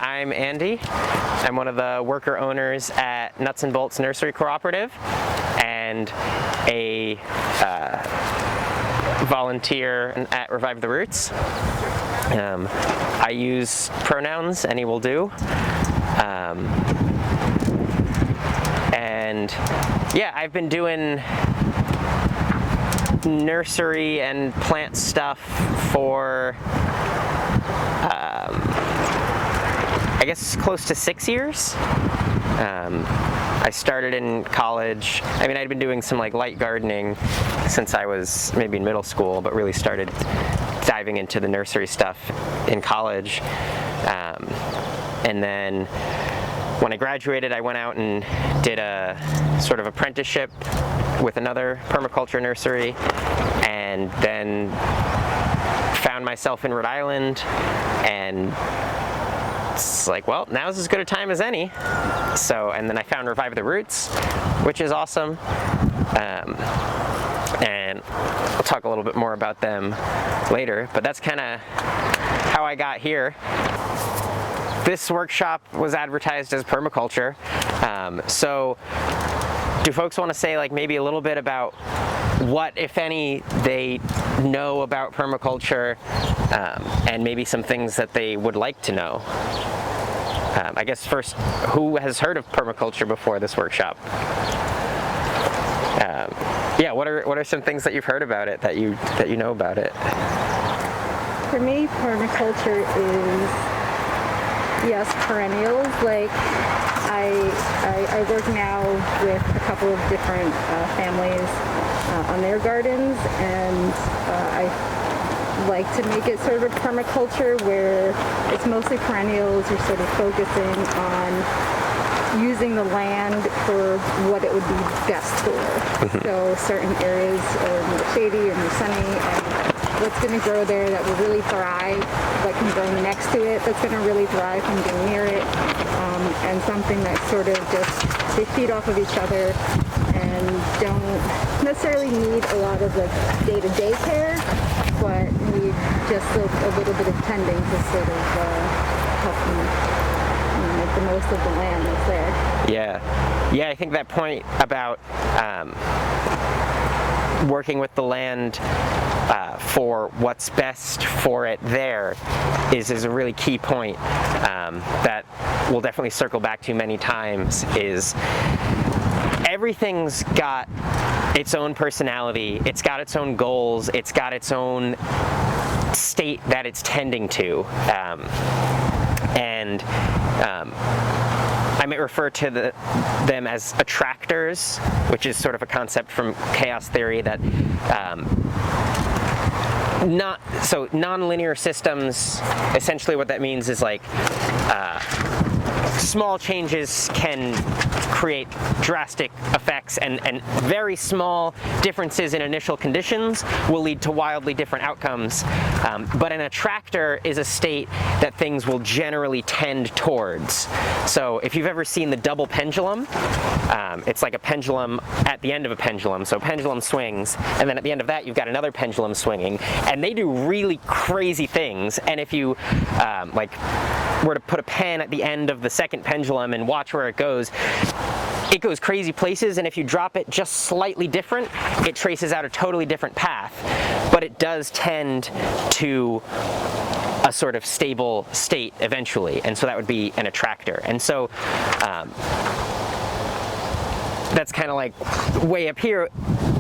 I'm Andy. I'm one of the worker owners at Nuts Bolts Nursery Co-Operative and a volunteer at Revive the Roots. I use pronouns, any will do. And yeah, I've been doing nursery and plant stuff for I guess close to 6 years. I started in college. I mean, I'd been doing some like light gardening since I was maybe in middle school, but really started diving into the nursery stuff in college. And then when I graduated, I went out and did a sort of apprenticeship with another permaculture nursery, and then found myself in Rhode Island, and it's like, well, now's as good a time as any. So, and then I found Revive the Roots, which is awesome. And I'll talk a little bit more about them later, but that's kind of how I got here. This workshop was advertised as permaculture. So do folks want to say like maybe a little bit about what, if any, they know about permaculture, and maybe some things that they would like to know? I guess first, who has heard of permaculture before this workshop? Yeah, what are some things that you've heard about it that you know about it? For me, permaculture is, yes, perennials. Like I work now with a couple of different families on their gardens, and I like to make it sort of a permaculture where it's mostly perennials. You're sort of focusing on using the land for what it would be best for. So certain areas are more shady or more sunny, and what's going to grow there that will really thrive, what can grow next to it that's going to really thrive from being near it, and something that sort of just, they feed off of each other and don't necessarily need a lot of the day-to-day care, but need just a little bit of tending to sort of help them make the most of the land that's there. Yeah, I think that point about working with the land for what's best for it there is a really key point that we'll definitely circle back to many times. Is everything's got its own personality, it's got its own goals, it's got its own state that it's tending to, and I might refer to them as attractors, which is sort of a concept from chaos theory that non-linear systems, essentially what that means is like small changes can create drastic effects, and very small differences in initial conditions will lead to wildly different outcomes. But an attractor is a state that things will generally tend towards. So if you've ever seen the double pendulum, it's like a pendulum at the end of a pendulum. So pendulum swings, and then at the end of that you've got another pendulum swinging, and they do really crazy things. And if you were to put a pen at the end of the second pendulum and watch where it goes crazy places, and if you drop it just slightly different, it traces out a totally different path, but it does tend to a sort of stable state eventually, and so that would be an attractor. And so that's kind of like way up here,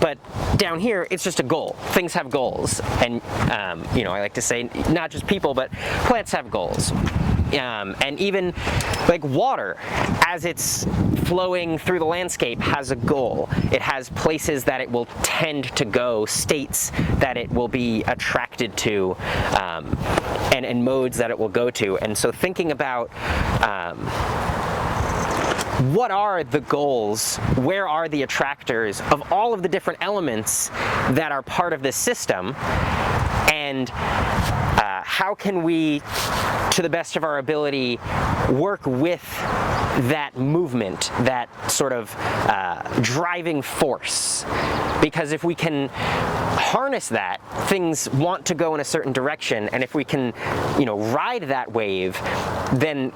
but down here it's just a goal. Things have goals, and I like to say not just people, but plants have goals. And even like water, as it's flowing through the landscape, has a goal. It has places that it will tend to go, states that it will be attracted to, and modes that it will go to. And so thinking about what are the goals, where are the attractors of all of the different elements that are part of this system, and how can we, to the best of our ability, work with that movement, that sort of driving force? Because if we can harness that, things want to go in a certain direction, and if we can, ride that wave, then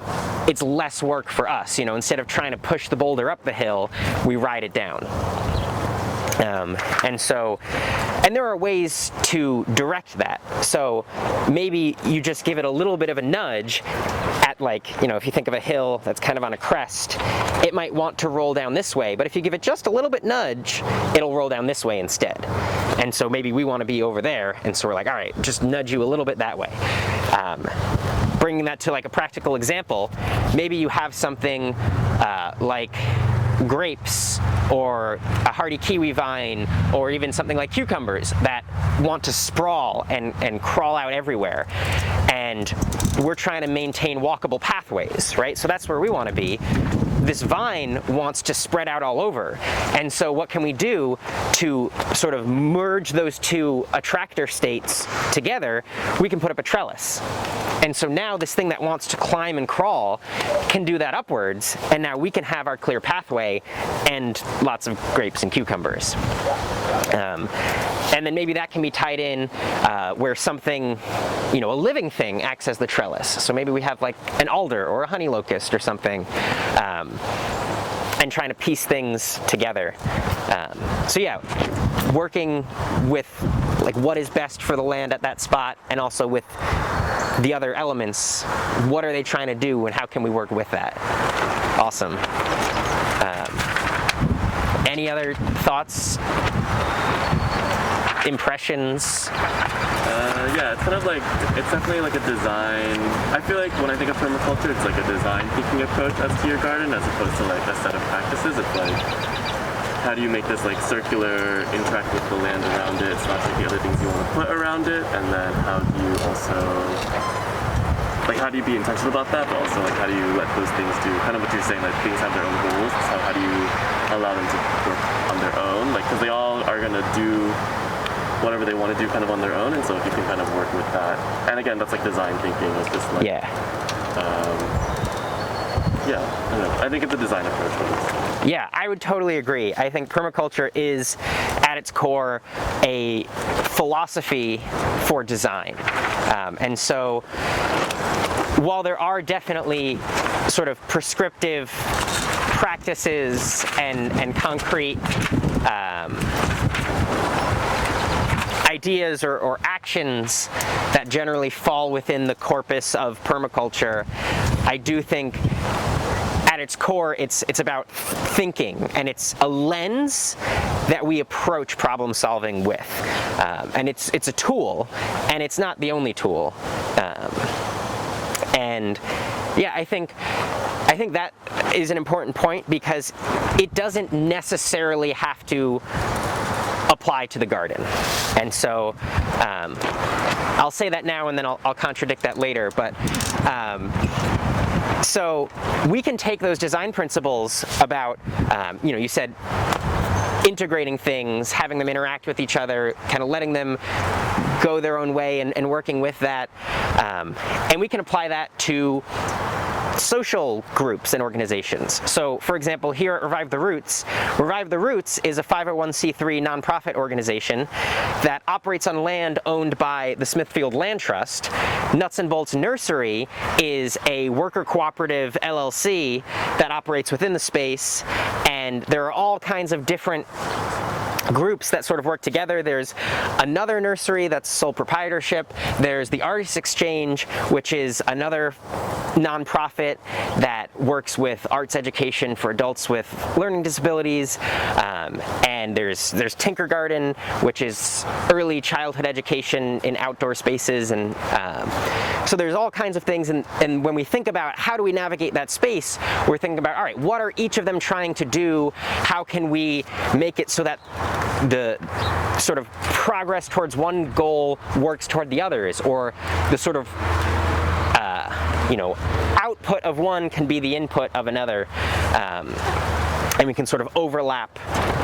it's less work for us. Instead of trying to push the boulder up the hill, we ride it down. And there are ways to direct that. So maybe you just give it a little bit of a nudge at, if you think of a hill that's kind of on a crest, it might want to roll down this way, but if you give it just a little bit nudge, it'll roll down this way instead. And so maybe we want to be over there, and so we're like, all right, just nudge you a little bit that way. Bringing that to a practical example, maybe you have something like grapes or a hardy kiwi vine or even something like cucumbers that want to sprawl and crawl out everywhere, and we're trying to maintain walkable pathways, right? So that's where we want to be. This vine wants to spread out all over, and so what can we do to sort of merge those two attractor states together? We can put up a trellis. And so now this thing that wants to climb and crawl can do that upwards, and now we can have our clear pathway and lots of grapes and cucumbers. And then maybe that can be tied in where something, a living thing acts as the trellis. So maybe we have an alder or a honey locust or something, and trying to piece things together. So yeah, working with what is best for the land at that spot, and also with the other elements, what are they trying to do and how can we work with that? Awesome. Any other thoughts? Impressions? Yeah, it's kind of it's definitely a design. I feel like when I think of permaculture, it's a design thinking approach as to your garden, as opposed to a set of practices. It's how do you make this circular, interact with the land around it, / the other things you want to put around it, and then how do you also, how do you be intentional about that, but also how do you let those things do, kind of what you're saying, things have their own goals, so how do you allow them to work on their own, because they all are going to do whatever they want to do kind of on their own, and so if you can kind of work with that, and again, that's design thinking, it's just yeah. Yeah, I don't know. I think it's a design approach. Yeah, I would totally agree. I think permaculture is, at its core, a philosophy for design. And so, while there are definitely sort of prescriptive practices and concrete ideas or actions that generally fall within the corpus of permaculture, I do think at its core it's about thinking, and it's a lens that we approach problem solving with, and it's a tool, and it's not the only tool, and yeah, I think that is an important point, because it doesn't necessarily have to apply to the garden. And so I'll say that now, and then I'll contradict that later, but so we can take those design principles about, you said integrating things, having them interact with each other, kind of letting them go their own way, and working with that, and we can apply that to social groups and organizations. So, for example, here at Revive the Roots is a 501c3 nonprofit organization that operates on land owned by the Smithfield Land Trust. Nuts Bolts Nursery is a worker cooperative LLC that operates within the space, and there are all kinds of different groups that sort of work together. There's another nursery that's sole proprietorship. There's the Artist Exchange, which is another nonprofit that works with arts education for adults with learning disabilities, and there's Tinker Garden, which is early childhood education in outdoor spaces, and so there's all kinds of things, and when we think about how do we navigate that space, we're thinking about, all right, what are each of them trying to do? How can we make it so that the sort of progress towards one goal works toward the others, or the sort of output of one can be the input of another, and we can sort of overlap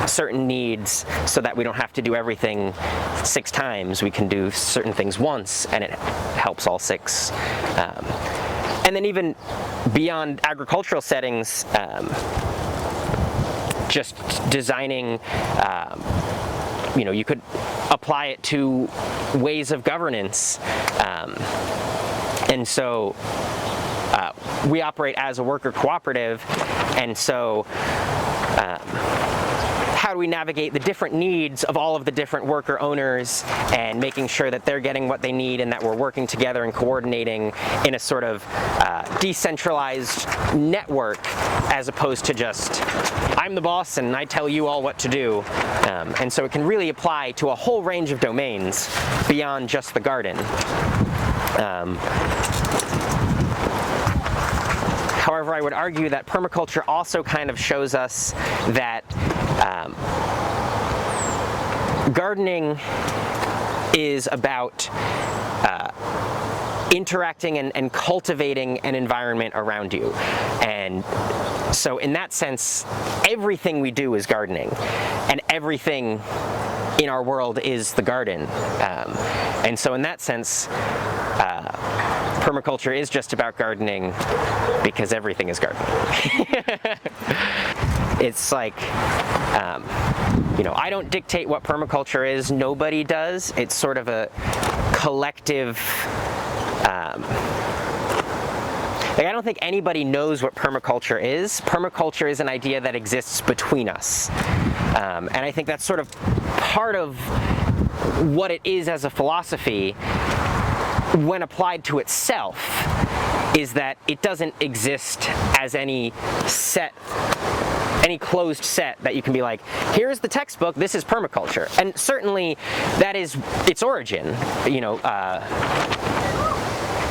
certain needs so that we don't have to do everything 6 times. We can do certain things once, and it helps all 6. And then even beyond agricultural settings, just designing you could apply it to ways of governance. And so we operate as a worker cooperative, and so how do we navigate the different needs of all of the different worker owners and making sure that they're getting what they need and that we're working together and coordinating in a sort of decentralized network, as opposed to just, I'm the boss and I tell you all what to do. And so it can really apply to a whole range of domains beyond just the garden. However, I would argue that permaculture also kind of shows us that gardening is about interacting and cultivating an environment around you. And so in that sense, everything we do is gardening, and everything in our world is the garden. And so in that sense, permaculture is just about gardening, because everything is gardening. It's like, I don't dictate what permaculture is, nobody does. It's sort of a collective, I don't think anybody knows what permaculture is. Permaculture is an idea that exists between us. And I think that's sort of part of what it is as a philosophy when applied to itself, is that it doesn't exist as any closed set that you can be like, here's the textbook, this is permaculture. And certainly that is its origin.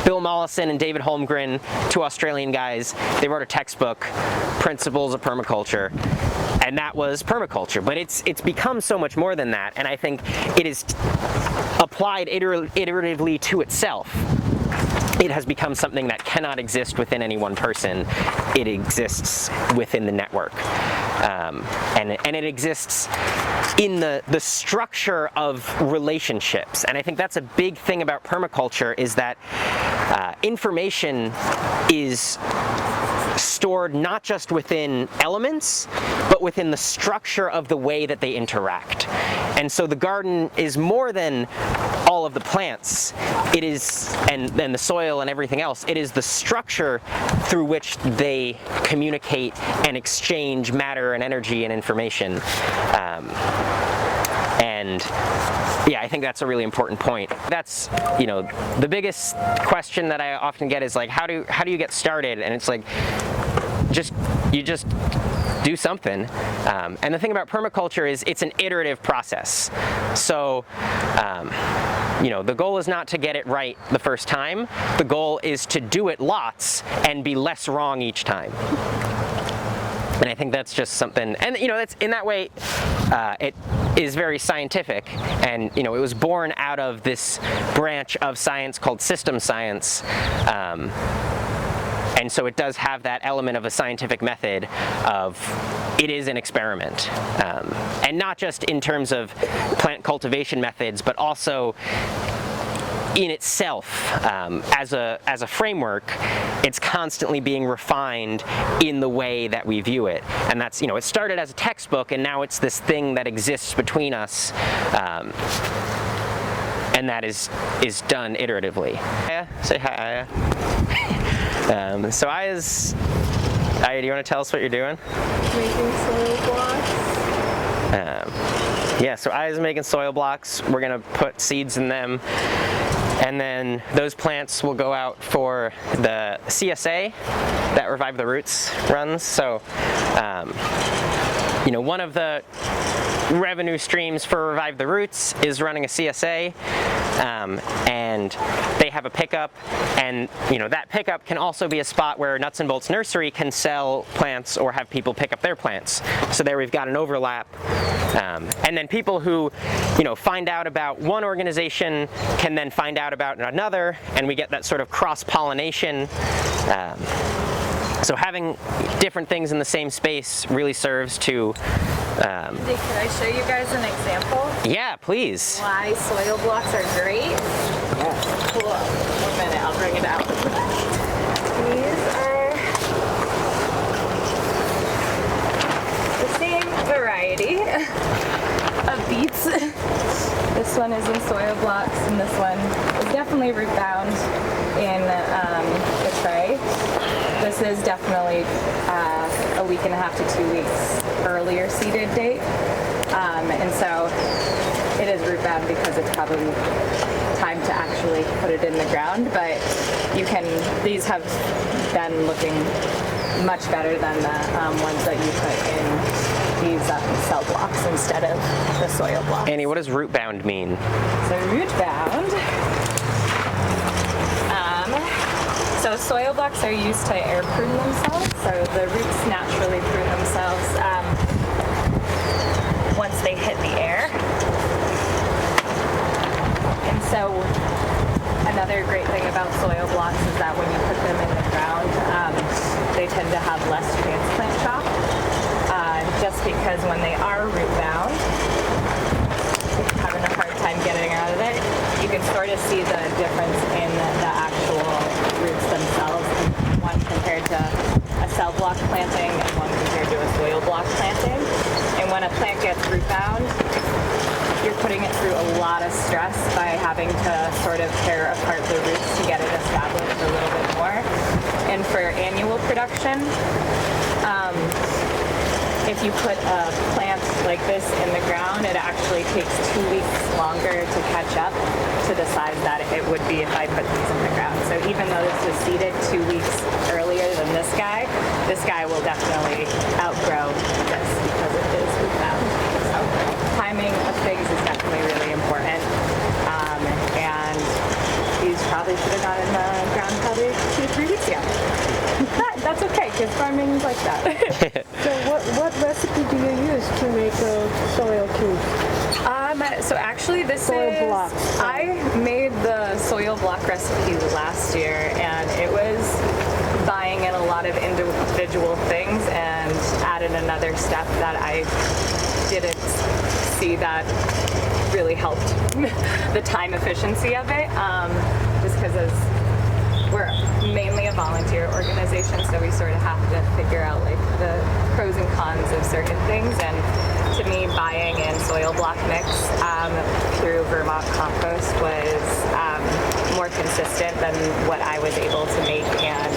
Bill Mollison and David Holmgren, two Australian guys, they wrote a textbook, Principles of Permaculture, and that was permaculture. But it's become so much more than that, and I think it is applied iteratively to itself. It has become something that cannot exist within any one person. It exists within the network. And it exists in the structure of relationships. And I think that's a big thing about permaculture, is that information is stored not just within elements, but within the structure of the way that they interact. And so the garden is more than all of the plants. It is, and the soil and everything else, it is the structure through which they communicate and exchange matter and energy and information. And yeah, I think that's a really important point. That's, the biggest question that I often get is like, how do you get started? And it's like, you just do something. And the thing about permaculture is it's an iterative process. So, the goal is not to get it right the first time. The goal is to do it lots and be less wrong each time. And I think that's just something, and that's, in that way, it is very scientific, and it was born out of this branch of science called system science. And so it does have that element of a scientific method of, it is an experiment. And not just in terms of plant cultivation methods, but also in itself, as a framework, it's constantly being refined in the way that we view it. And that's, it started as a textbook, and now it's this thing that exists between us, and that is done iteratively. Aya, say hi, Aya. So Aya's, Aya, do you want to tell us what you're doing? Making soil blocks. Yeah, so Aya's making soil blocks. We're gonna put seeds in them, and then those plants will go out for the CSA that Revive the Roots runs. So, one of the revenue streams for Revive the Roots is running a CSA, and they have a pickup, and that pickup can also be a spot where Nuts and Bolts Nursery can sell plants or have people pick up their plants. So there we've got an overlap, and then people who find out about one organization can then find out about another, and we get that sort of cross-pollination. So having different things in the same space really serves to... Can I show you guys an example? Yeah, please. Why soil blocks are great? Yeah. Cool. 1 minute, I'll bring it out. These are the same variety of beets. this one is definitely root bound in the tray. This is definitely a week and a half to 2 weeks earlier seeded date. And so it is root bound because it's probably time to actually put it in the ground, but these have been looking much better than the ones that you put in these cell blocks instead of the soil blocks. Annie, what does root bound mean? So root bound, so soil blocks are used to air prune themselves, so the roots naturally prune themselves once they hit the air. And so another great thing about soil blocks is that when you put them in the ground, they tend to have less transplant shock, just because when they are root bound, having a hard time getting out of it, you can sort of see the difference in the actual roots themselves, one compared to a cell block planting and one compared to a soil block planting. And when a plant gets root bound, you're putting it through a lot of stress by having to sort of tear apart the roots to get it established a little bit more. And for annual production, if you put a plant like this in the ground, it actually takes 2 weeks longer to catch up to the size that it would be if I put these in the ground. So even though this was seeded 2 weeks earlier than this guy will definitely outgrow this because it is root bound. So timing of things is definitely really important. And these probably should have gone in the ground probably 2-3 weeks ago. But that's okay, because farming is like that. So what recipe do you use to make soil cubes? So actually this Soil is, blocks. I made the soil block recipe last year, and it was buying in a lot of individual things and added another step that I didn't see that really helped the time efficiency of it, just because we're mainly a volunteer organization, so we sort of have to figure out like the pros and cons of certain things. And to me, buying in soil block mix through Vermont compost was more consistent than what I was able to make, and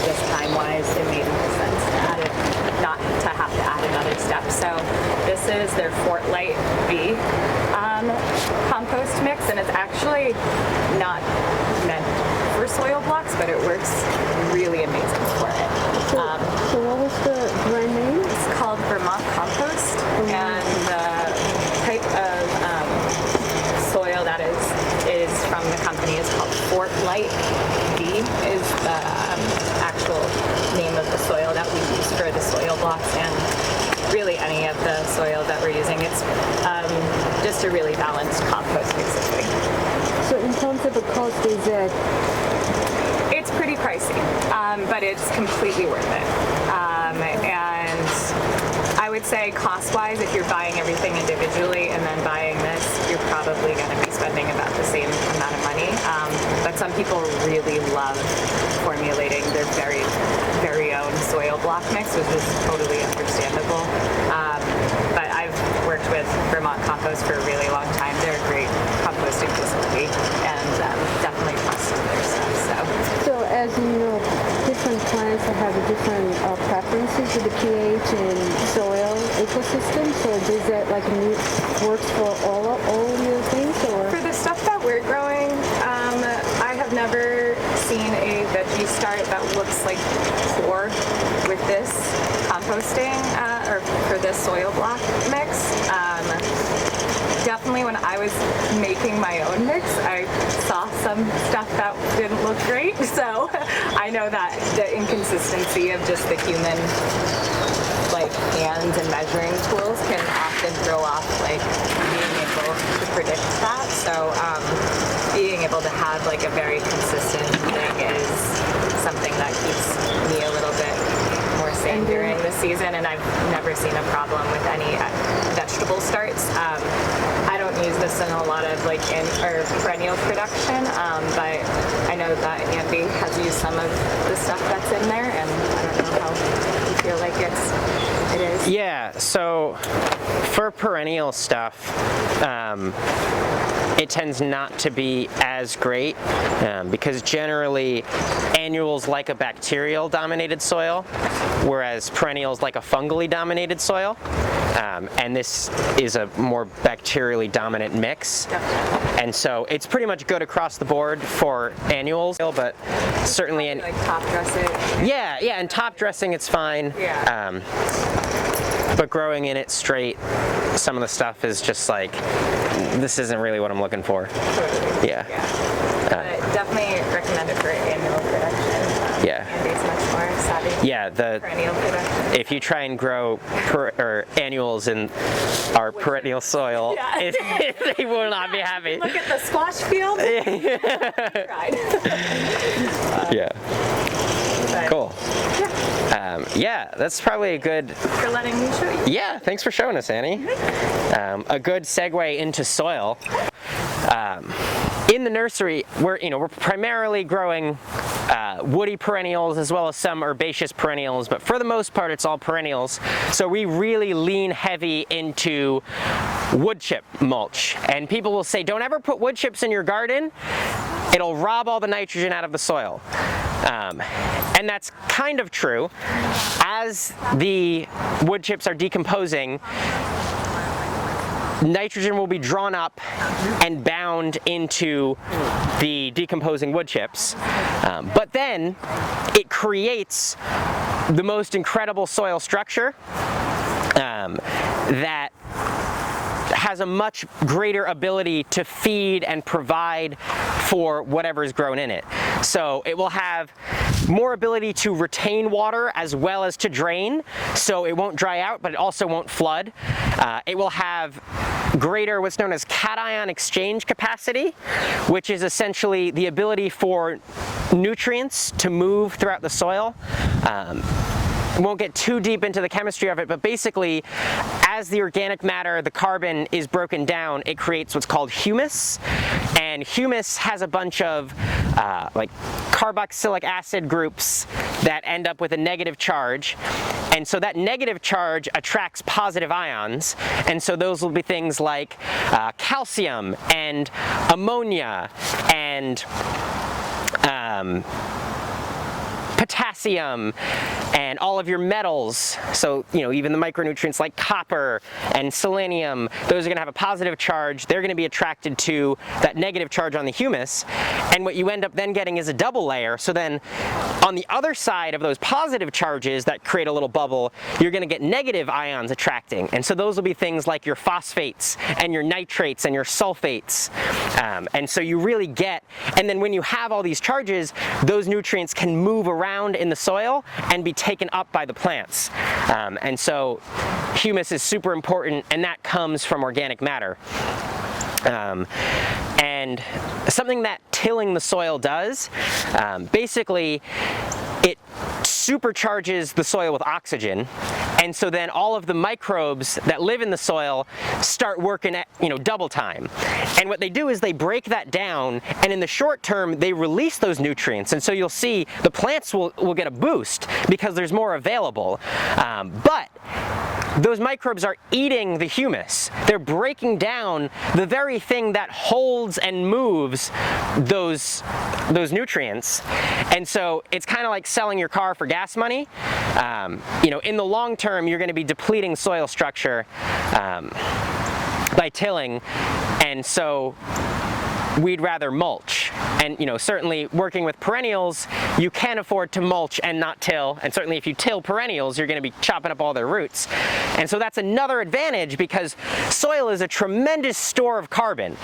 just time-wise, it made more sense to add it, not to have to add another step. So this is their Fort Light V compost mix, and it's actually not meant for soil blocks, but it works really amazing for it. So what was the brand name? It's called Vermont Compost, and the type of soil that is from the company is called Fort Light V, is the actual name of the soil that we use for the soil blocks, and really any of the soil that we're using. It's just a really balanced compost, basically. So in terms of the cost, is it? It's pretty pricey, but it's completely worth it. And I would say cost-wise, if you're buying everything individually and then buying this, you're probably going to be spending about the same amount of money. But some people really love formulating their very, very own soil block mix, which is totally understandable. But I've worked with Vermont Compost for a really long time. They're a great composting facility, and definitely trust their stuff. So as you know, different plants have different preferences with the pH and soil ecosystem. So does that like works for all your things, or? For the stuff that we're growing, I have never seen a veggie start that looks like poor with this composting or for this soil block mix. Definitely when I was making my own mix, I saw some stuff that didn't look great. So I know that the inconsistency of just the human like hands and measuring tools can often throw off like being able to predict that. So being able to have like a very consistent thing is something that keeps me a little bit more sane during the season, and I've never seen a problem with any vegetable starts. I don't use this in a lot of like perennial production, but I know that Andy has used some of the stuff that's in there, and I don't know how you feel like it's it is? Yeah, so for perennial stuff, it tends not to be as great because generally annuals like a bacterial dominated soil, whereas perennials like a fungally dominated soil. And this is a more bacterially dominant mix. And so it's pretty much good across the board for annuals, but certainly Like top dress it? yeah, and top dressing it's fine. Yeah. But growing in it straight, some of the stuff is just like, this isn't really what I'm looking for. Totally. Yeah. But definitely recommend it for annual production. Yeah. Andy's much more savvy. Yeah, Perennial production. if you try and grow annuals in our perennial soil, Yeah. they will not be happy. Look at the squash field. Tried. Yeah. But Cool. Yeah, that's probably a good. for letting me show you. Yeah, thanks for showing us, Annie. A good segue into soil. In the nursery, we're primarily growing woody perennials as well as some herbaceous perennials, but for the most part, it's all perennials. So we really lean heavy into wood chip mulch. And people will say, don't ever put wood chips in your garden. It'll rob all the nitrogen out of the soil. And that's kind of true. As the wood chips are decomposing, nitrogen will be drawn up and bound into the decomposing wood chips. But then it creates the most incredible soil structure that has a much greater ability to feed and provide for whatever is grown in it. So it will have more ability to retain water as well as to drain, so it won't dry out, but it also won't flood. It will have greater what's known as cation exchange capacity, which is essentially the ability for nutrients to move throughout the soil. Won't get too deep into the chemistry of it, but basically, as the organic matter, the carbon is broken down, it creates what's called humus. And humus has a bunch of like carboxylic acid groups that end up with a negative charge. And so that negative charge attracts positive ions. And so those will be things like calcium and ammonia and potassium and all of your metals. So, even the micronutrients like copper and selenium, those are going to have a positive charge. They're going to be attracted to that negative charge on the humus. And what you end up then getting is a double layer. So then on the other side of those positive charges that create a little bubble, you're going to get negative ions attracting. And so those will be things like your phosphates and your nitrates and your sulfates. And so you really get, and then when you have all these charges, those nutrients can move around in the soil and be taken up by the plants. And so humus is super important, and that comes from organic matter. And something that tilling the soil does, basically it supercharges the soil with oxygen, and so then all of the microbes that live in the soil start working at double time. And what they do is they break that down, and in the short term they release those nutrients, and so you'll see the plants will get a boost because there's more available. But those microbes are eating the humus. They're breaking down the very thing that holds and moves those nutrients. And so it's kind of like selling your car for gas money. In the long term, you're going to be depleting soil structure by tilling, and so we'd rather mulch. And certainly working with perennials, you can afford to mulch and not till, and certainly if you till perennials, you're going to be chopping up all their roots. And so that's another advantage, because soil is a tremendous store of carbon.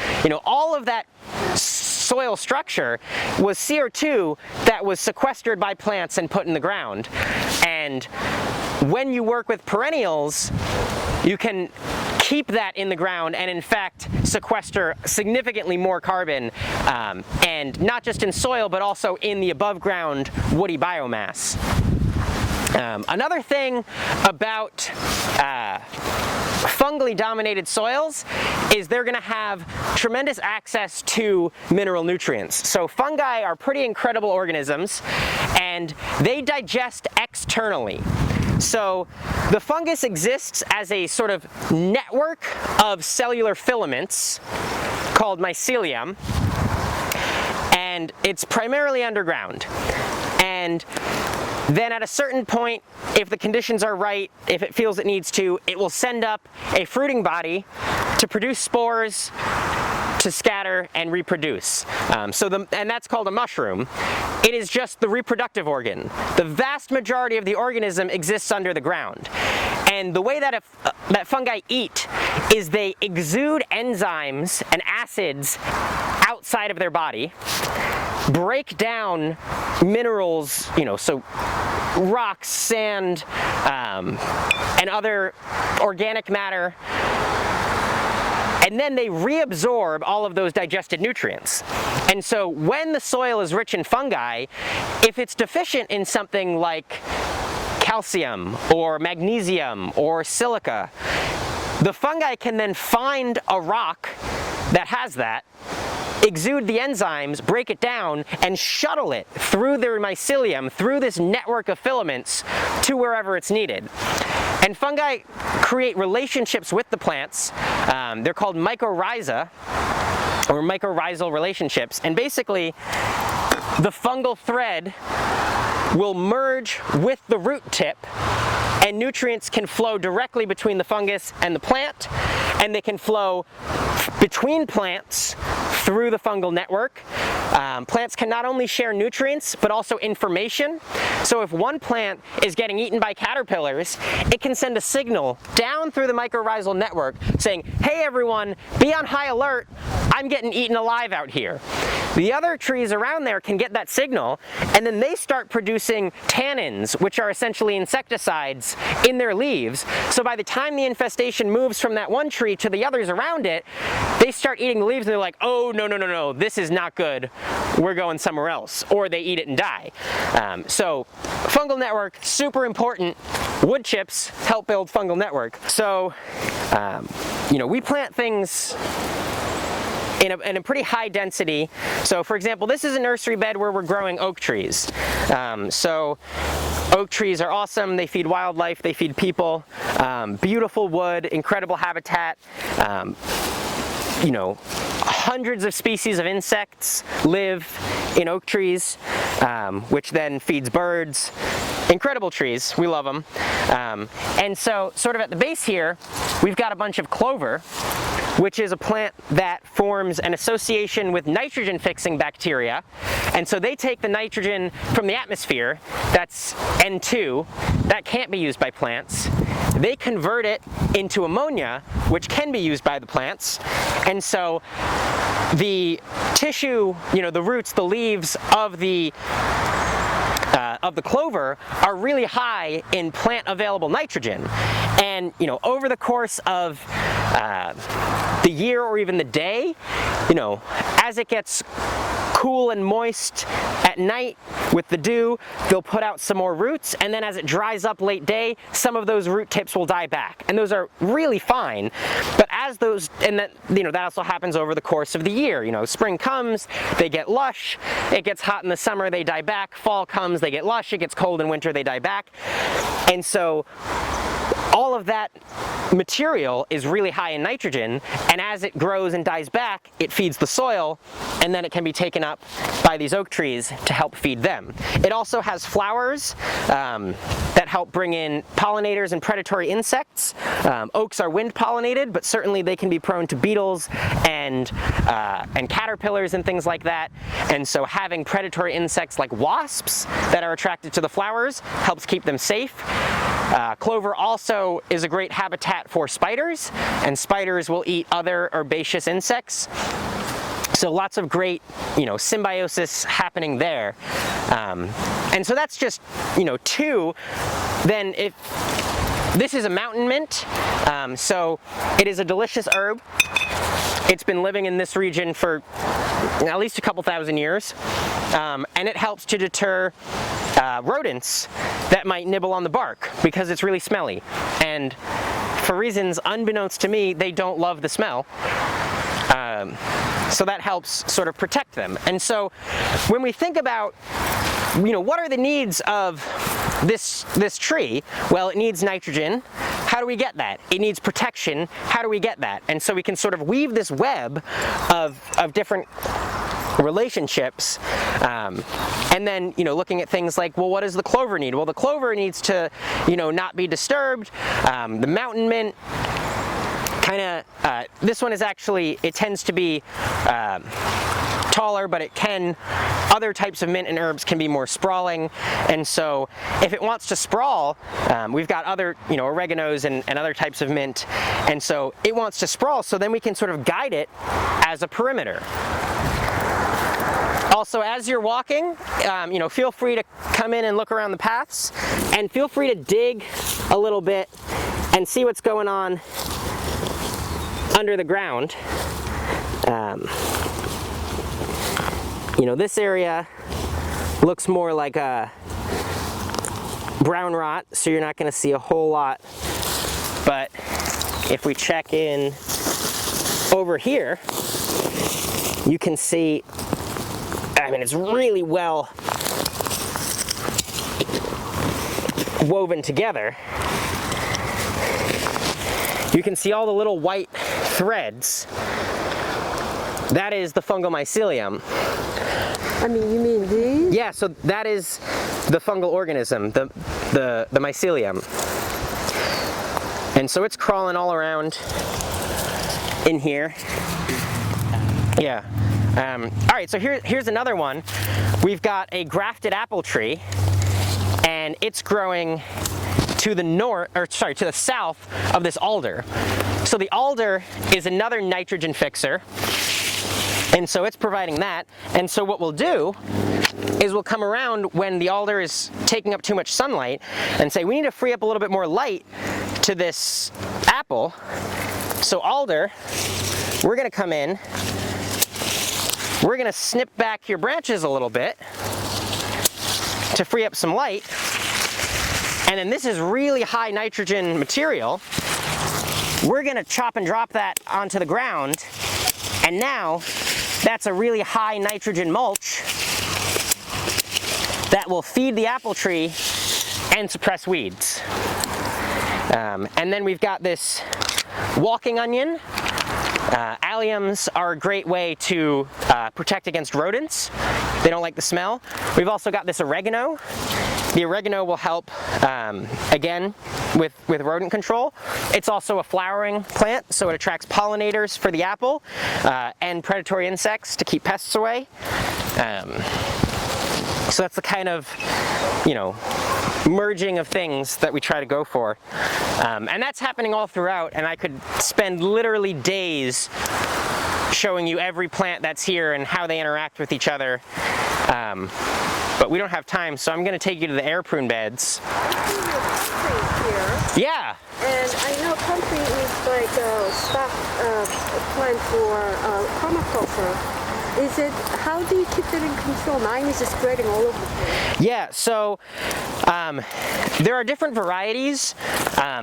All of that soil structure was CO2 that was sequestered by plants and put in the ground. And when you work with perennials, you can keep that in the ground and in fact sequester significantly more carbon, and not just in soil but also in the above ground woody biomass. Another thing about fungally dominated soils is they're going to have tremendous access to mineral nutrients. So fungi are pretty incredible organisms, and they digest externally. So the fungus exists as a sort of network of cellular filaments called mycelium, and it's primarily underground. And then at a certain point, if the conditions are right, if it feels it needs to, it will send up a fruiting body to produce spores, to scatter and reproduce. And that's called a mushroom. It is just the reproductive organ. The vast majority of the organism exists under the ground. And the way that that fungi eat is they exude enzymes and acids outside of their body, break down minerals, so rocks, sand, and other organic matter, and then they reabsorb all of those digested nutrients. And so when the soil is rich in fungi, if it's deficient in something like calcium or magnesium or silica, the fungi can then find a rock that has that, exude the enzymes, break it down, and shuttle it through their mycelium, through this network of filaments, to wherever it's needed. And fungi create relationships with the plants. They're called mycorrhiza, or mycorrhizal relationships. And basically, the fungal thread will merge with the root tip, and nutrients can flow directly between the fungus and the plant, and they can flow between plants through the fungal network. Plants can not only share nutrients, but also information. So if one plant is getting eaten by caterpillars, it can send a signal down through the mycorrhizal network saying, hey everyone, be on high alert, I'm getting eaten alive out here. The other trees around there can get that signal, and then they start producing tannins, which are essentially insecticides, in their leaves. So by the time the infestation moves from that one tree to the others around it, they start eating the leaves and they're like, oh, no, this is not good. We're going somewhere else. Or they eat it and die. So fungal network, super important. Wood chips help build fungal network. So, we plant things in a pretty high density. So for example, this is a nursery bed where we're growing oak trees. So oak trees are awesome. They feed wildlife, they feed people. Beautiful wood, incredible habitat. Hundreds of species of insects live in oak trees, which then feeds birds. Incredible trees, we love them. And so sort of at the base here, we've got a bunch of clover, which is a plant that forms an association with nitrogen-fixing bacteria. And so they take the nitrogen from the atmosphere, that's N2, that can't be used by plants. They convert it into ammonia, which can be used by the plants. And so the tissue, the roots, the leaves of the clover are really high in plant available nitrogen. And over the course of the year or even the day, as it gets cool and moist at night with the dew, they'll put out some more roots, and then as it dries up late day, some of those root tips will die back, and those are really fine. But as those, and that that also happens over the course of the year. Spring comes, they get lush, it gets hot in the summer, they die back, fall comes, they get lush, it gets cold in winter, they die back. And so all of that material is really high in nitrogen, and as it grows and dies back, it feeds the soil, and then it can be taken up by these oak trees to help feed them. It also has flowers that help bring in pollinators and predatory insects. Oaks are wind pollinated, but certainly they can be prone to beetles and caterpillars and things like that. And so having predatory insects like wasps that are attracted to the flowers helps keep them safe. Clover also is a great habitat for spiders, and spiders will eat other herbaceous insects. So lots of great, symbiosis happening there. And so that's just, two. Then if this is a mountain mint, so it is a delicious herb. It's been living in this region for at least a couple thousand years, and it helps to deter rodents that might nibble on the bark because it's really smelly. And for reasons unbeknownst to me, they don't love the smell. So that helps sort of protect them. And so when we think about, what are the needs of this tree? Well, it needs nitrogen. How do we get that? It needs protection. How do we get that? And so we can sort of weave this web of different relationships, and then, looking at things like, well, what does the clover need? Well, the clover needs to, not be disturbed. The mountain mint, this one is actually, it tends to be taller, but other types of mint and herbs can be more sprawling, and so if it wants to sprawl, we've got other, oreganos and other types of mint, and so it wants to sprawl, so then we can sort of guide it as a perimeter. Also, as you're walking, feel free to come in and look around the paths, and feel free to dig a little bit and see what's going on under the ground. This area looks more like a brown rot, so you're not going to see a whole lot. But if we check in over here, you can see, it's really well woven together. You can see all the little white threads. That is the fungal mycelium. You mean these? Yeah, so that is the fungal organism, the mycelium. And so it's crawling all around in here. Yeah. All right, so here's another one. We've got a grafted apple tree, and it's growing to the south of this alder. So the alder is another nitrogen fixer, and so it's providing that. And so what we'll do is we'll come around when the alder is taking up too much sunlight and say, we need to free up a little bit more light to this apple. So alder, we're gonna come in, we're gonna snip back your branches a little bit to free up some light. And then this is really high nitrogen material. We're gonna chop and drop that onto the ground, and now that's a really high nitrogen mulch that will feed the apple tree and suppress weeds. And then we've got this walking onion. Alliums are a great way to protect against rodents. They don't like the smell. We've also got this oregano. The oregano will help, again, with rodent control. It's also a flowering plant, so it attracts pollinators for the apple and predatory insects to keep pests away. So that's the kind of, merging of things that we try to go for. And that's happening all throughout, and I could spend literally days showing you every plant that's here and how they interact with each other. But we don't have time, so I'm going to take you to the air prune beds. Yeah. And I know comfrey is like a stock plant for permaculture. How do you keep it in control? Mine is just spreading all over the place. Yeah, so there are different varieties.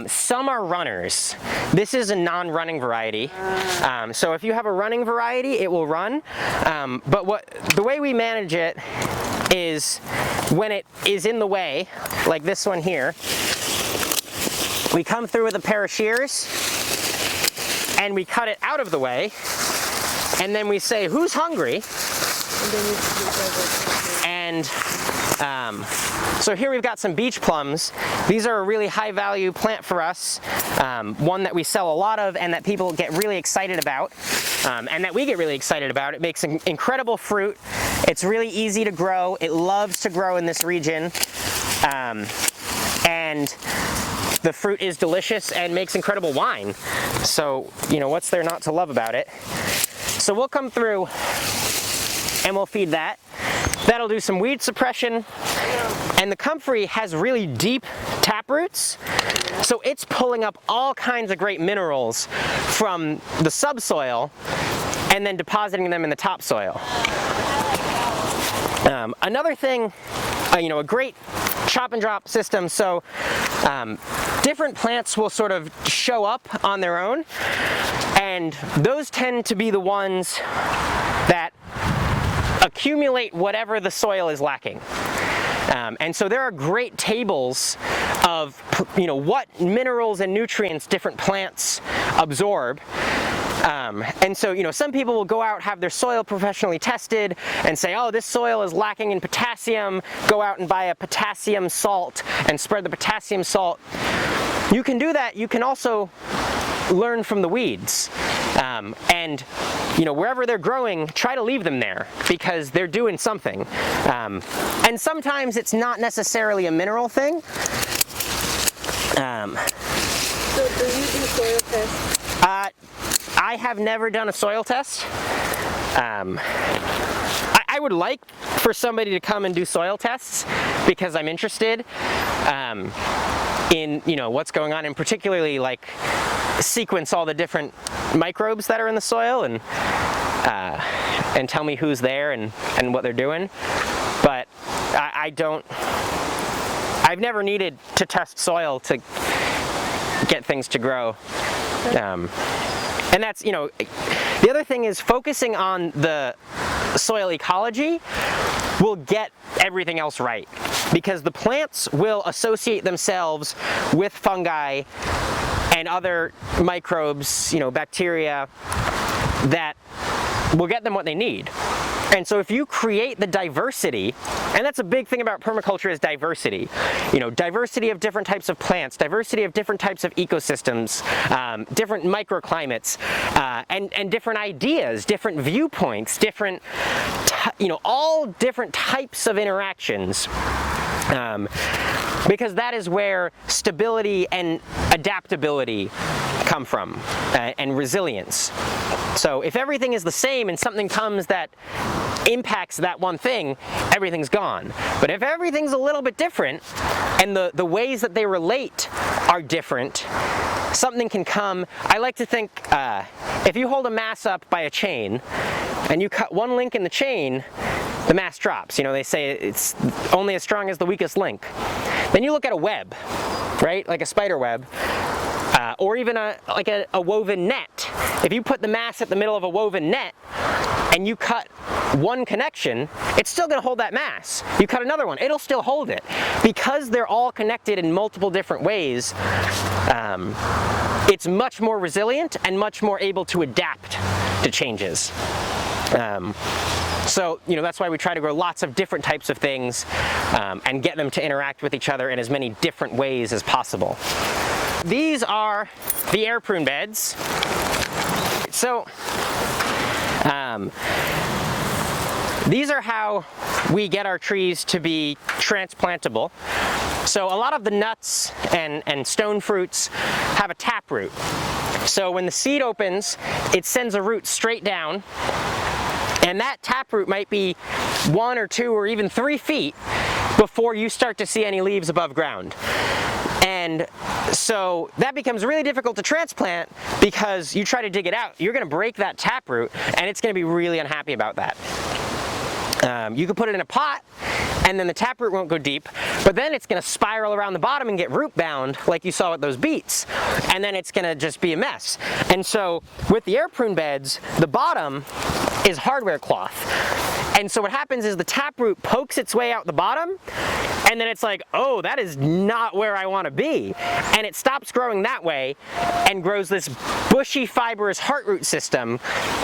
Some are runners. This is a non-running variety. So if you have a running variety, it will run. But the way we manage it is when it is in the way, like this one here, we come through with a pair of shears and we cut it out of the way, and then we say, who's hungry? And so here we've got some beach plums. These are a really high value plant for us, one that we sell a lot of and that people get really excited about, and that we get really excited about. It makes incredible fruit. It's really easy to grow. It loves to grow in this region. And the fruit is delicious and makes incredible wine. So, what's there not to love about it? So we'll come through and we'll feed that. That'll do some weed suppression. And the comfrey has really deep tap roots, so it's pulling up all kinds of great minerals from the subsoil and then depositing them in the topsoil. Another thing, a great chop and drop system, so different plants will sort of show up on their own, and those tend to be the ones that accumulate whatever the soil is lacking. And so there are great tables of, what minerals and nutrients different plants absorb. And so, some people will go out, have their soil professionally tested and say, oh, this soil is lacking in potassium, go out and buy a potassium salt and spread the potassium salt. You can do that. You can also learn from the weeds. And wherever they're growing, try to leave them there because they're doing something. And sometimes it's not necessarily a mineral thing. So do you do soil tests? I have never done a soil test. I would like for somebody to come and do soil tests because I'm interested in what's going on, and particularly like sequence all the different microbes that are in the soil and tell me who's there and what they're doing. But I've never needed to test soil to get things to grow. And that's, the other thing is focusing on the soil ecology will get everything else right, because the plants will associate themselves with fungi and other microbes, bacteria, that will get them what they need. And so if you create the diversity, and that's a big thing about permaculture is diversity. Diversity of different types of plants, diversity of different types of ecosystems, different microclimates, and different ideas, different viewpoints, different, all different types of interactions. Because that is where stability and adaptability come from, and resilience. So if everything is the same and something comes that impacts that one thing, everything's gone. But if everything's a little bit different and the ways that they relate are different, something can come. I like to think if you hold a mass up by a chain and you cut one link in the chain, the mass drops. They say it's only as strong as the weakest link. Then you look at a web, right? Like a spider web, or even a woven net. If you put the mass at the middle of a woven net and you cut one connection, it's still going to hold that mass. You cut another one, it'll still hold it. Because they're all connected in multiple different ways, it's much more resilient and much more able to adapt to changes. So, that's why we try to grow lots of different types of things and get them to interact with each other in as many different ways as possible. These are the air prune beds. So, these are how we get our trees to be transplantable. So a lot of the nuts and stone fruits have a taproot. So when the seed opens, it sends a root straight down, and that taproot might be 1 or 2 or even 3 feet before you start to see any leaves above ground. And so that becomes really difficult to transplant because you try to dig it out, you're going to break that taproot, and it's going to be really unhappy about that. You could put it in a pot, and then the taproot won't go deep, but then it's going to spiral around the bottom and get root bound like you saw with those beets, and then it's going to just be a mess. And so with the air prune beds, the bottom is hardware cloth. And so what happens is the taproot pokes its way out the bottom, and then it's like, oh, that is not where I want to be. And it stops growing that way and grows this bushy, fibrous heartroot system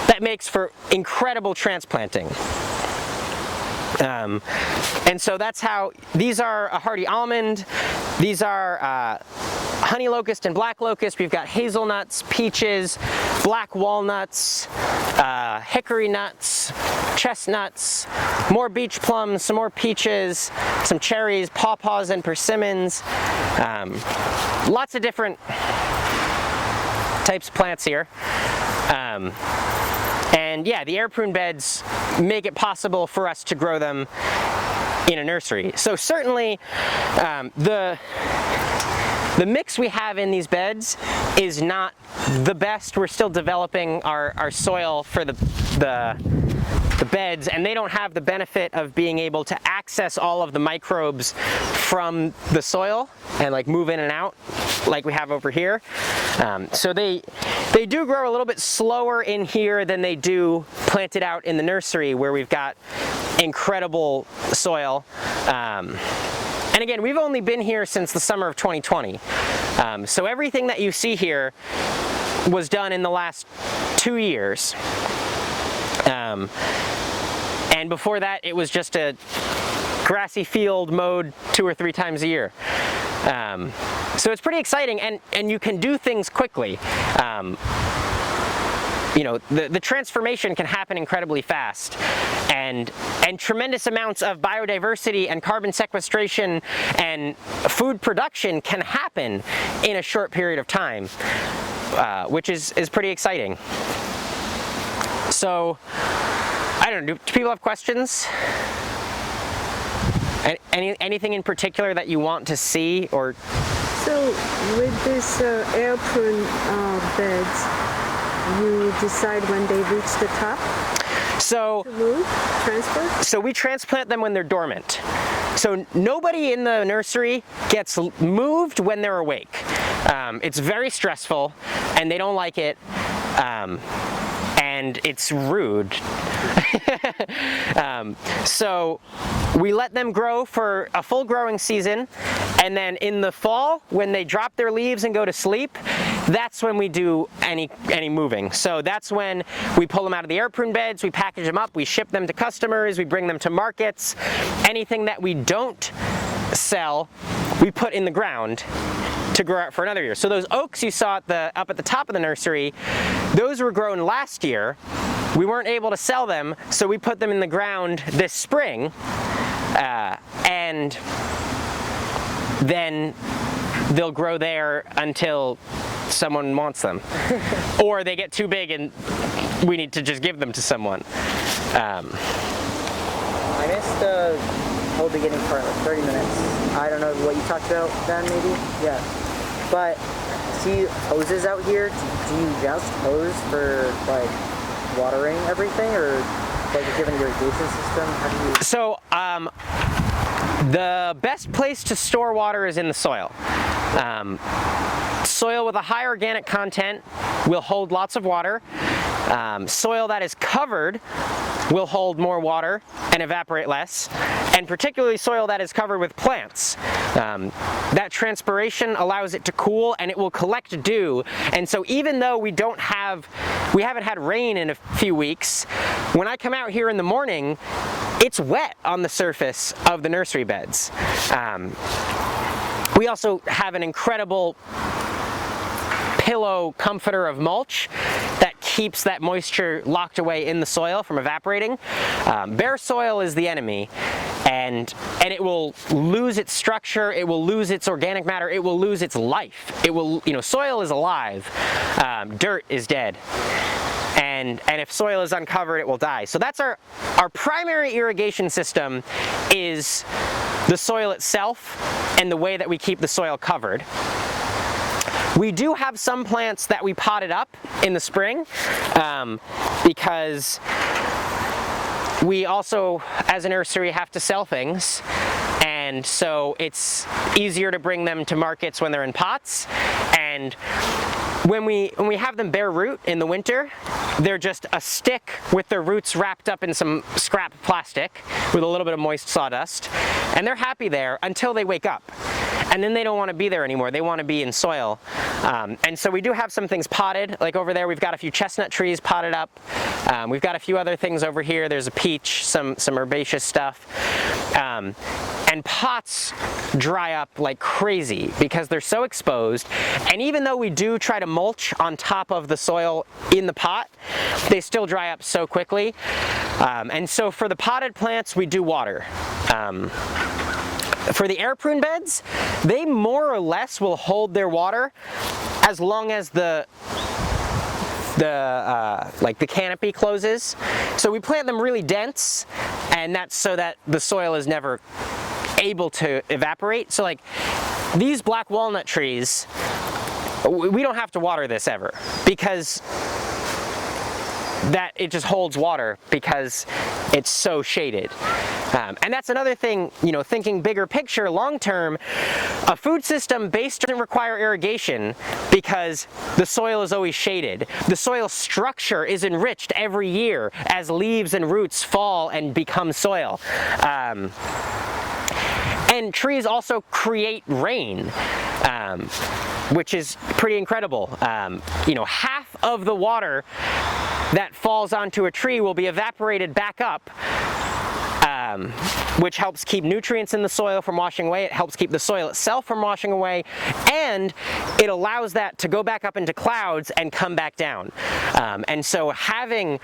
that makes for incredible transplanting. And so that's how, these are a hardy almond, these are honey locust and black locust, we've got hazelnuts, peaches, black walnuts, hickory nuts, chestnuts, more beech plums, some more peaches, some cherries, pawpaws and persimmons, lots of different types of plants here. And yeah, the air prune beds make it possible for us to grow them in a nursery. So certainly the mix we have in these beds is not the best. We're still developing our soil for the beds, and they don't have the benefit of being able to access all of the microbes from the soil and like move in and out like we have over here. So they do grow a little bit slower in here than they do planted out in the nursery where we've got incredible soil. And again, we've only been here since the summer of 2020. So everything that you see here was done in the last 2 years. And before that, it was just a grassy field mowed 2 or 3 times a year. So it's pretty exciting, and you can do things quickly. You know, the transformation can happen incredibly fast, and tremendous amounts of biodiversity and carbon sequestration and food production can happen in a short period of time, which is pretty exciting. So, I don't know, do people have questions? Anything in particular that you want to see, or? So with this air-prune beds, you decide when they reach the top So, to move, transfer? So we transplant them when they're dormant. So nobody in the nursery gets moved when they're awake. It's very stressful, and they don't like it, and it's rude. So we let them grow for a full growing season, and then in the fall, when they drop their leaves and go to sleep, that's when we do any moving. So that's when we pull them out of the air-prune beds, we package them up, we ship them to customers, we bring them to markets. Anything that we don't sell, we put in the ground to grow out for another year. So those oaks you saw up at the top of the nursery, those were grown last year. We weren't able to sell them, so we put them in the ground this spring, and then they'll grow there until someone wants them. Or they get too big and we need to just give them to someone. I missed the whole beginning part, like 30 minutes. I don't know what you talked about then, maybe? Yeah. But see hoses out here? Do you just hose for like watering everything, or like do you have an irrigation system? How do you? So the best place to store water is in the soil. Soil with a high organic content will hold lots of water. Soil that is covered will hold more water and evaporate less, and particularly soil that is covered with plants. That transpiration allows it to cool, and it will collect dew. And so even though we haven't had rain in a few weeks, when I come out here in the morning, it's wet on the surface of the nursery beds. We also have an incredible pillow comforter of mulch that keeps that moisture locked away in the soil from evaporating. Bare soil is the enemy, and it will lose its structure, it will lose its organic matter, it will lose its life. It will, soil is alive, dirt is dead. And if soil is uncovered, it will die. So that's our primary irrigation system, is the soil itself and the way that we keep the soil covered. We do have some plants that we potted up in the spring, because we also, as a nursery, have to sell things, and so it's easier to bring them to markets when they're in pots. And when we have them bare root in the winter, they're just a stick with their roots wrapped up in some scrap plastic with a little bit of moist sawdust, and they're happy there until they wake up. And then they don't want to be there anymore. They want to be in soil. And so we do have some things potted. Like over there, we've got a few chestnut trees potted up. We've got a few other things over here. There's a peach, some herbaceous stuff. And pots dry up like crazy because they're so exposed. And even though we do try to mulch on top of the soil in the pot, they still dry up so quickly. And so for the potted plants, we do water. For the air prune beds, they more or less will hold their water as long as the canopy closes. So we plant them really dense, and that's so that the soil is never able to evaporate. So like these black walnut trees, we don't have to water this ever, because that it just holds water because it's so shaded. And that's another thing, thinking bigger picture, long term, a food system doesn't require irrigation because the soil is always shaded. The soil structure is enriched every year as leaves and roots fall and become soil. And trees also create rain, which is pretty incredible. Half of the water that falls onto a tree will be evaporated back up, which helps keep nutrients in the soil from washing away. It helps keep the soil itself from washing away, and it allows that to go back up into clouds and come back down. And so having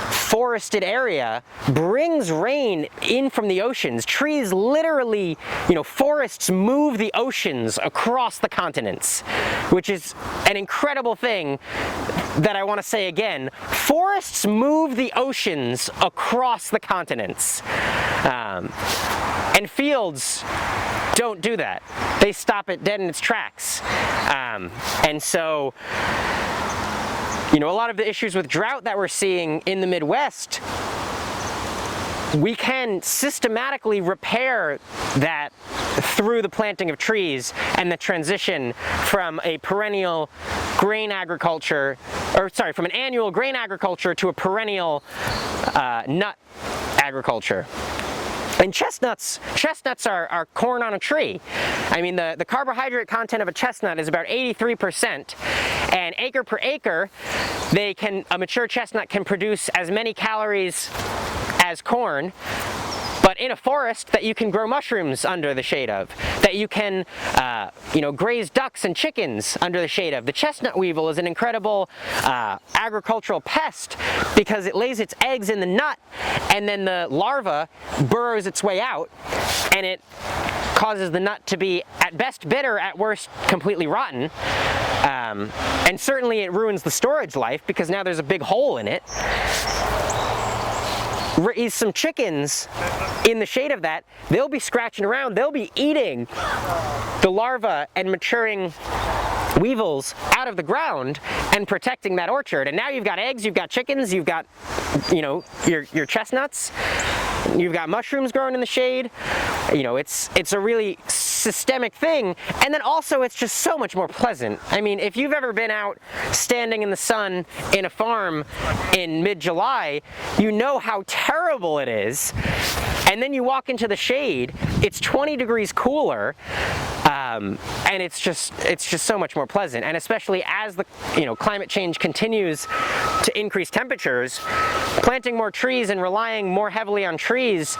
forested area brings rain in from the oceans. Trees literally, forests move the oceans across the continents, which is an incredible thing that I want to say again. Forests move the oceans across the continents. And fields don't do that. They stop it dead in its tracks. And so, a lot of the issues with drought that we're seeing in the Midwest, we can systematically repair that through the planting of trees and the transition from a perennial grain agriculture, from an annual grain agriculture to a perennial nut agriculture. And chestnuts are corn on a tree. I mean, the carbohydrate content of a chestnut is about 83%, and acre per acre, a mature chestnut can produce as many calories as corn, but in a forest that you can grow mushrooms under the shade of, that you can, graze ducks and chickens under the shade of. The chestnut weevil is an incredible agricultural pest because it lays its eggs in the nut, and then the larva burrows its way out, and it causes the nut to be at best bitter, at worst completely rotten. And certainly it ruins the storage life because now there's a big hole in it. Raise some chickens in the shade of that, they'll be scratching around, they'll be eating the larva and maturing weevils out of the ground and protecting that orchard. And now you've got eggs, you've got chickens, you've got, your chestnuts, you've got mushrooms growing in the shade. It's a really systemic thing. And then also it's just so much more pleasant. I mean, if you've ever been out standing in the sun in a farm in mid-July, you know how terrible it is. And then you walk into the shade, it's 20 degrees cooler, and it's just so much more pleasant. And especially as the climate change continues to increase temperatures, planting more trees and relying more heavily on trees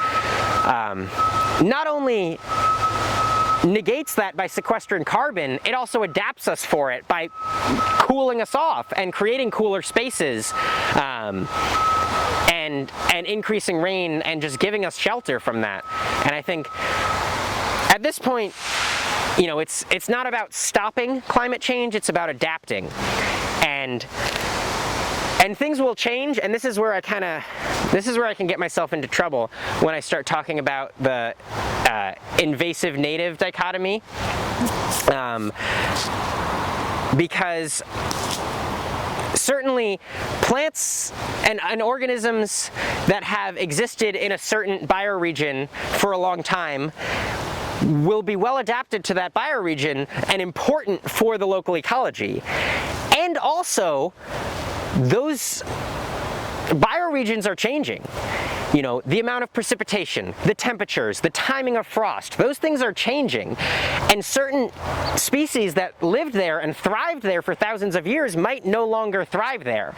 not only negates that by sequestering carbon, it also adapts us for it by cooling us off and creating cooler spaces, and increasing rain and just giving us shelter from that. And I think at this point, it's not about stopping climate change, it's about adapting. And things will change, and this is where I can get myself into trouble when I start talking about the invasive native dichotomy, because certainly plants and organisms that have existed in a certain bioregion for a long time will be well adapted to that bioregion and important for the local ecology. And also, those bioregions are changing. The amount of precipitation, the temperatures, the timing of frost, those things are changing. And certain species that lived there and thrived there for thousands of years might no longer thrive there.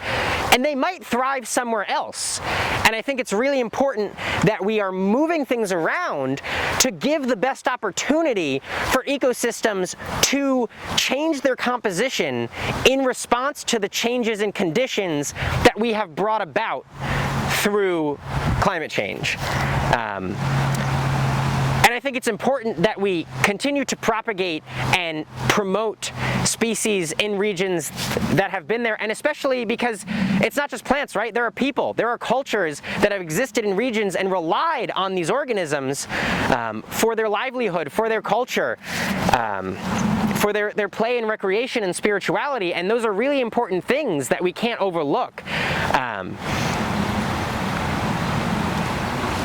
And they might thrive somewhere else. And I think it's really important that we are moving things around to give the best opportunity for ecosystems to change their composition in response to the changes in conditions that we have brought about through climate change. And I think it's important that we continue to propagate and promote species in regions that have been there, and especially because it's not just plants, right? There are people, there are cultures that have existed in regions and relied on these organisms for their livelihood, for their culture, for their play and recreation and spirituality, and those are really important things that we can't overlook.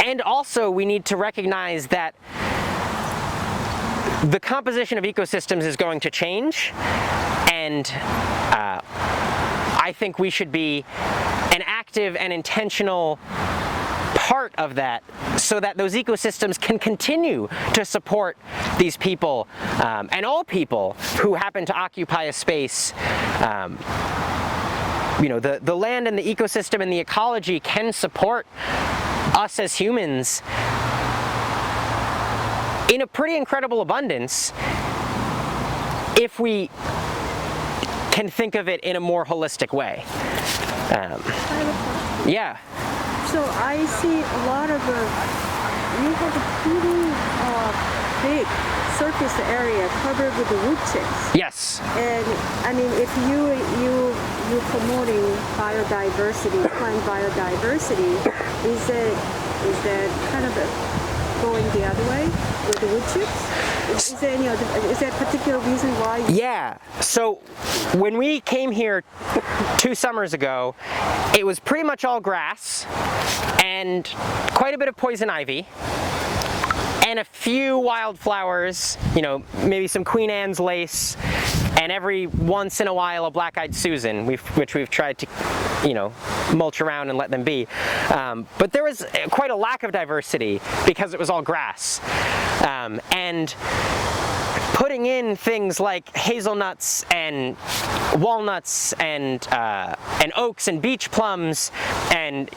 And And also we need to recognize that the composition of ecosystems is going to change, and I think we should be an active and intentional part of that, so that those ecosystems can continue to support these people and all people who happen to occupy a space. You know, the land and the ecosystem and the ecology can support us as humans in a pretty incredible abundance if we can think of it in a more holistic way. Yeah. So I see a lot of, you have a pretty big surface area covered with the wood chips. Yes. And I mean, if you're promoting biodiversity, plant biodiversity, is that kind of going the other way with the wood chips? Is there any other, is there a particular reason why? Yeah. So when we came here 2 summers ago, it was pretty much all grass and quite a bit of poison ivy and a few wildflowers, you know, maybe some Queen Anne's lace, and every once in a while a black-eyed Susan, which we've tried to, you know, mulch around and let them be. But there was quite a lack of diversity because it was all grass. And putting in things like hazelnuts and walnuts and oaks and beech plums and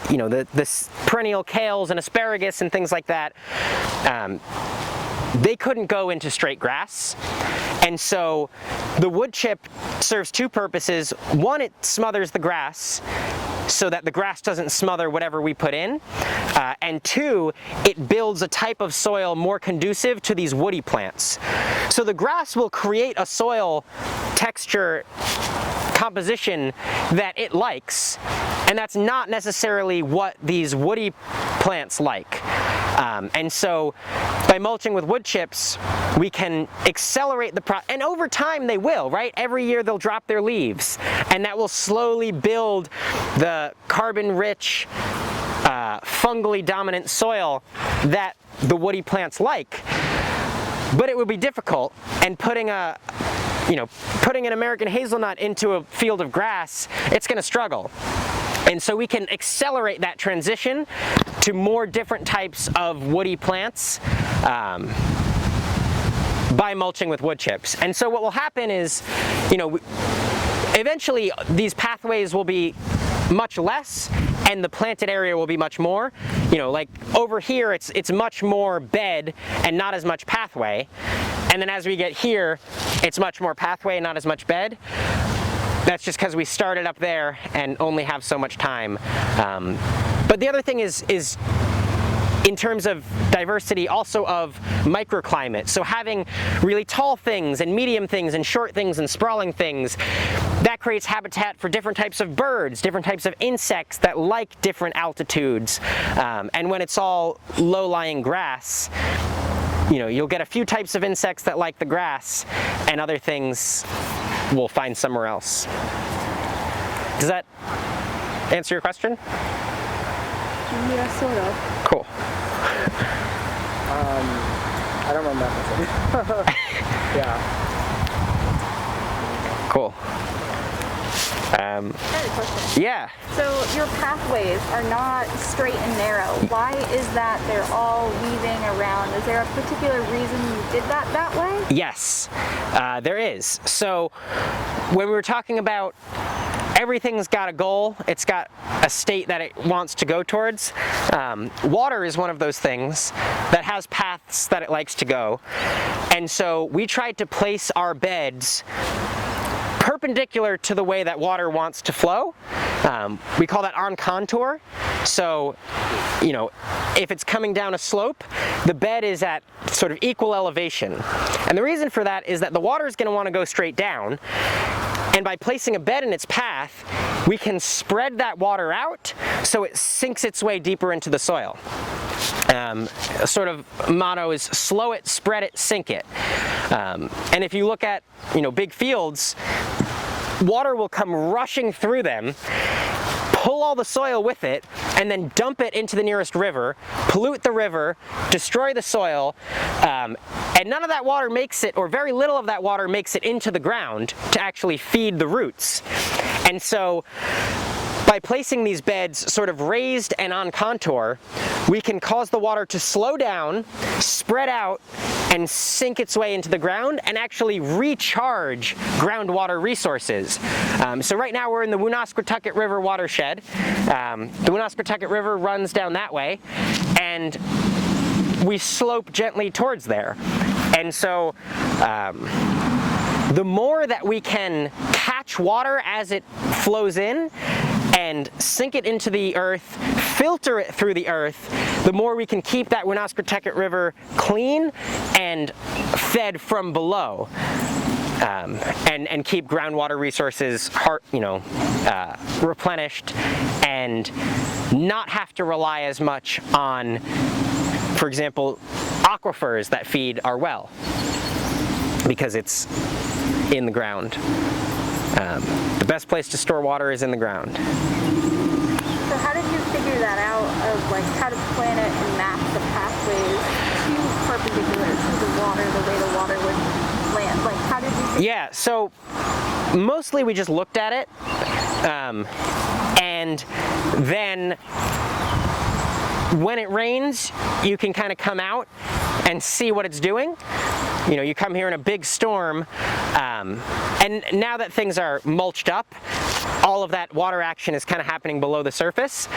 you know, the perennial kales and asparagus and things like that, they couldn't go into straight grass. And so the wood chip serves 2 purposes. One, it smothers the grass so that the grass doesn't smother whatever we put in. And 2, it builds a type of soil more conducive to these woody plants. So the grass will create a soil texture composition that it likes, and that's not necessarily what these woody plants like. And so by mulching with wood chips, we can accelerate the process, and over time they will, right? Every year they'll drop their leaves, and that will slowly build the carbon-rich, fungally dominant soil that the woody plants like. But it would be difficult, and putting an American hazelnut into a field of grass, it's going to struggle. And so we can accelerate that transition to more different types of woody plants by mulching with wood chips. And so what will happen is, you know, eventually these pathways will be much less and the planted area will be much more. You know, like over here it's much more bed and not as much pathway. And then as we get here, it's much more pathway and not as much bed. That's just because we started up there and only have so much time. But the other thing is in terms of diversity, also of microclimate. So having really tall things and medium things and short things and sprawling things, that creates habitat for different types of birds, different types of insects that like different altitudes. And when it's all low-lying grass, you know, you'll get a few types of insects that like the grass, and other things we'll find somewhere else. Does that answer your question? Yeah, sort of. Cool. I don't remember that. Yeah. Cool. I had a question. Yeah. So your pathways are not straight and narrow. Why is that they're all weaving around? Is there a particular reason you did that way? Yes, there is. So when we were talking about everything's got a goal, it's got a state that it wants to go towards. Water is one of those things that has paths that it likes to go. And so we tried to place our beds perpendicular to the way that water wants to flow. We call that on contour. So, you know, if it's coming down a slope, the bed is at sort of equal elevation. And the reason for that is that the water is going to want to go straight down. And by placing a bed in its path, we can spread that water out so it sinks its way deeper into the soil. A sort of motto is slow it, spread it, sink it. And if you look at, you know, big fields, water will come rushing through them, pull all the soil with it, and then dump it into the nearest river, pollute the river, destroy the soil, and none of that water makes it, or very little of that water makes it into the ground to actually feed the roots. And so by placing these beds sort of raised and on contour, we can cause the water to slow down, spread out, and sink its way into the ground and actually recharge groundwater resources. So right now we're in the Woonasquatucket River watershed. The Woonasquatucket River runs down that way, and we slope gently towards there. And so the more that we can catch water as it flows in and sink it into the earth, filter it through the earth, the more we can keep that Woonasquatucket River clean and fed from below, and keep groundwater resources replenished, and not have to rely as much on, for example, aquifers that feed our well, because it's in the ground. The best place to store water is in the ground. So how did you figure that out, of like how to plan it and map the pathways to perpendicular to the water, the way the water would land? Like how did you figure? Yeah, so mostly we just looked at it, and then when it rains, you can kind of come out and see what it's doing. You know, you come here in a big storm, and now that things are mulched up, all of that water action is kind of happening below the surface.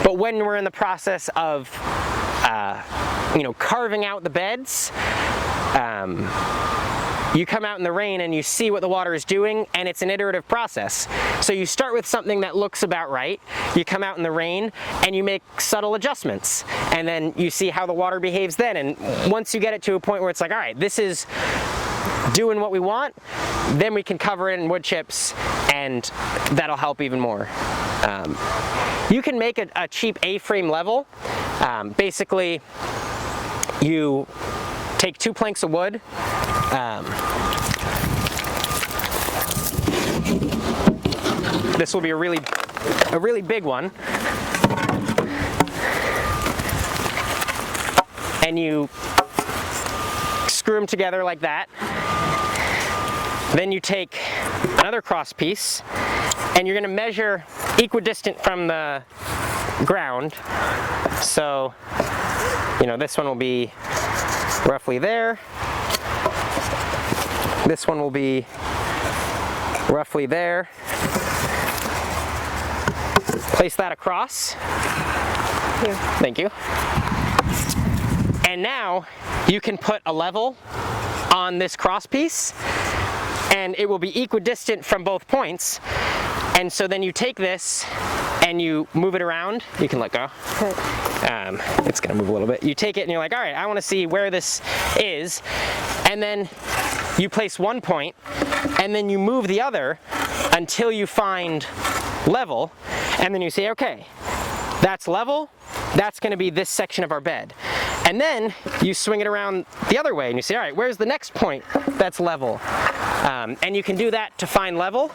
But when we're in the process of, carving out the beds, you come out in the rain and you see what the water is doing, and it's an iterative process. So you start with something that looks about right, you come out in the rain and you make subtle adjustments, and then you see how the water behaves then. And once you get it to a point where it's like, all right, this is doing what we want, then we can cover it in wood chips, and that'll help even more. You can make a cheap A-frame level. Basically, you take 2 planks of wood, this will be a really big one, and you screw them together like that. Then you take another cross piece, and you're going to measure equidistant from the ground. So, this one will be roughly there. This one will be roughly there. Place that across. Here. Thank you. And now you can put a level on this cross piece, and it will be equidistant from both points. And so then you take this and you move it around. You can let go. Okay. It's gonna move a little bit. You take it and you're like, all right, I wanna see where this is. And then you place one point, and then you move the other until you find level. And then you say, okay, that's level. That's gonna be this section of our bed. And then you swing it around the other way and you say, all right, where's the next point that's level? And you can do that to find level.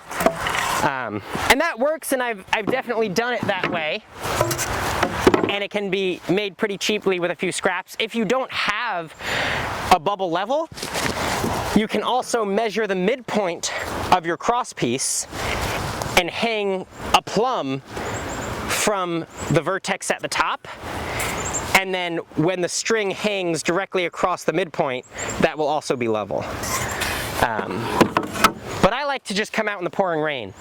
And that works, and I've definitely done it that way. And it can be made pretty cheaply with a few scraps. If you don't have a bubble level, you can also measure the midpoint of your cross piece and hang a plumb from the vertex at the top. And then when the string hangs directly across the midpoint, that will also be level. But I like to just come out in the pouring rain.